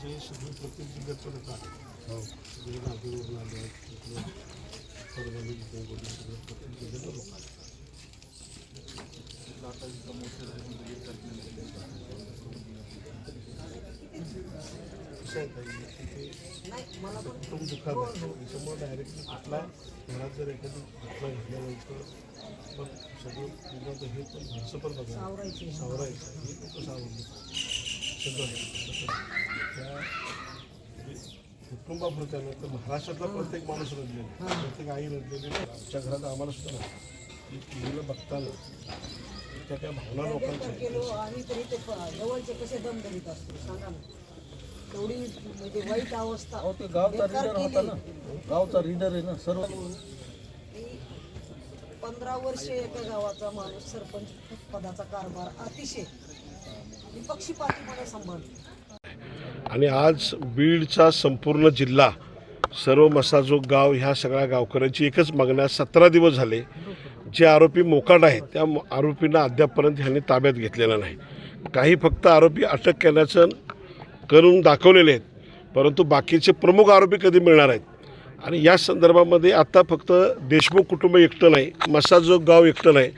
हे सगळं प्रत्येक जिल्ह्यात पण येतात. सगळे नागपूरवरून आले आहेत, तिकडे परभणी तिथे बोलले, सगळे प्रत्येक जिल्ह्यात लोक आले. कसं आहे काही मला पण कुटुंब दुःखात आहे त्याच्यामुळे डायरेक्टली कुठला घरात जर एखादी घटना घडल्यानंतर मग सगळं पूर्ण हे पण घरचं पण बघा सावरायचं हे लोक सावरले सगळं त्या कुटुंबापुरत्यानं तर महाराष्ट्रातला प्रत्येक माणूस रडलेला, प्रत्येक आई रडलेली. आमच्या घरात आम्हाला सुद्धा नाही की मुलं बघताना त्या काय भावना लोकांच्या आम्ही तरी ते जवळचे कसे दम धरीत असतो सांगा ना. एवढी म्हणजे वाईट अवस्था. ते गावचा रीडर होता ना, गावचा रीडर आहे ना सर्व. 15 वर्षे एका गावाचा माणूस सरपंच पदाचा कारभार अतिशय निपक्षपातीपणे सांभाळतो. आणि आज बीडचा संपूर्ण जिल्हा सर्व मसाजोग गाव ह्या सगळ्या गावकऱ्यांची एकच मागण्या 17 दिवस झाले. जे आरोपी मोकाट आहेत त्या आरोपींना अद्यापपर्यंत ह्यांनी ताब्यात घेतलेलं नाही. काही फक्त आरोपी अटक केल्याचं करून दाखवलेले आहेत, परंतु बाकीचे प्रमुख आरोपी कधी मिळणार आहेत. आणि या संदर्भामध्ये आता फक्त देशमुख कुटुंब एकटं नाही, मसाजोग गाव एकटं नाही,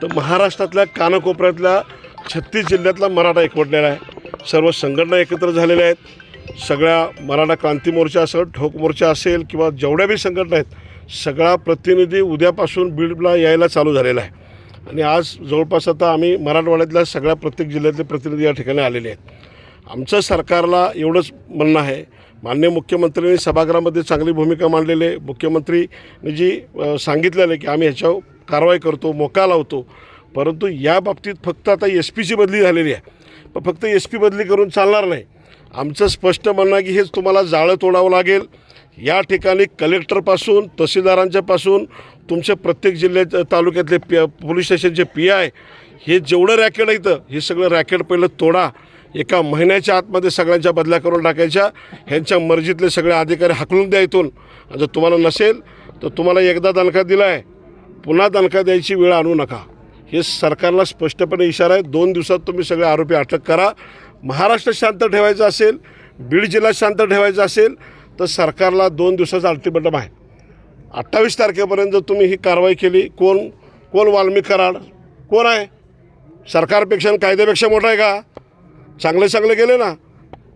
तर महाराष्ट्रातल्या कानाकोपऱ्यातल्या 36 जिल्ह्यातला मराठा एकवटलेला आहे. सर्व संघटना एकत्र झालेल्या आहेत. सगळ्या मराठा क्रांती मोर्चा असेल, ठोक मोर्चा असेल किंवा जेवढ्या बी संघटना आहेत सगळा प्रतिनिधी उद्यापासून बीडला यायला चालू झालेला आहे. आणि आज जवळपास आता आम्ही मराठवाड्यातल्या सगळ्या प्रत्येक जिल्ह्यातले प्रतिनिधी या ठिकाणी आलेले आहेत. आमचं सरकारला एवढंच म्हणणं आहे, माननीय मुख्यमंत्र्यांनी सभागृहामध्ये चांगली भूमिका मांडलेली आहे. मुख्यमंत्रीने जी सांगितलेलं आहे की आम्ही ह्याच्यावर कारवाई करतो, मोका लावतो, परंतु या बाबतीत फक्त आता SP ची बदली झालेली आहे. पण फक्त SP बदली करून चालणार नाही. आमचं स्पष्ट म्हणणं आहे की हेच तुम्हाला जाळं तोडावं लागेल. या ठिकाणी कलेक्टरपासून तहसीलदारांच्यापासून तुमचे प्रत्येक जिल्ह्यात तालुक्यातले पोलीस स्टेशनचे PI हे जेवढं रॅकेट येतं हे सगळं रॅकेट पहिलं तोडा. एका महिन्याच्या आतमध्ये सगळ्यांच्या बदल्या करून टाकायच्या. ह्यांच्या मर्जीतले सगळे अधिकारी हाकलून द्या इथून. जर तुम्हाला नसेल तर तुम्हाला एकदा दणका दिला आहे, पुन्हा दणका द्यायची वेळ आणू नका. हे सरकारला स्पष्टपणे इशारा आहे. 2 दिवसात तुम्ही सगळे आरोपी अटक करा. महाराष्ट्र शांत ठेवायचं असेल, बीड जिल्हा शांत ठेवायचा असेल तर सरकारला 2 दिवसाचा अल्टिमेटम आहे. 28 तारखेपर्यंत जर तुम्ही ही कारवाई केली, कोण वाल्मिक कराड कोण आहे? सरकारपेक्षा आणि कायद्यापेक्षा मोठा आहे का? चांगले गेले ना.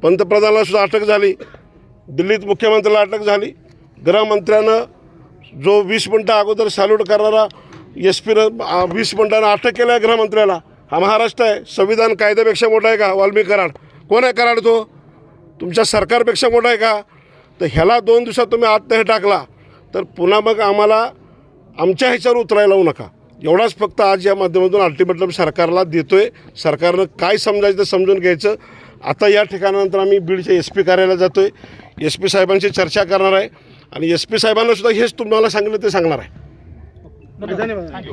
पंतप्रधानाला सुद्धा अटक झाली, दिल्लीत मुख्यमंत्र्याला अटक झाली. गृहमंत्र्यानं जो 20 मिनटं अगोदर सॅल्यूट करणारा SP-नं 20 मिनटानं अटक केलं आहे गृहमंत्र्याला. हा महाराष्ट्र आहे. संविधान कायद्यापेक्षा मोठा आहे का? वाल्मिक कराड कोण आहे? कराड तो तुमच्या सरकारपेक्षा मोठा आहे का? तर ह्याला 2 दिवसात तुम्ही आत हे टाकला तर पुन्हा मग आम्हाला आमच्या ह्याच्यावर उतरायला लावू नका. एवढाच फक्त आज या माध्यमातून अल्टिमेटम सरकारला देतो आहे. सरकारनं काय समजायचं ते समजून घ्यायचं. आता या ठिकाणानंतर आम्ही बीडच्या SP कार्यालयाला जातो आहे. SP साहेबांशी चर्चा करणार आहे आणि SP साहेबांना सुद्धा हेच तुम्हाला सांगितलं ते सांगणार आहे. धन्यवाद.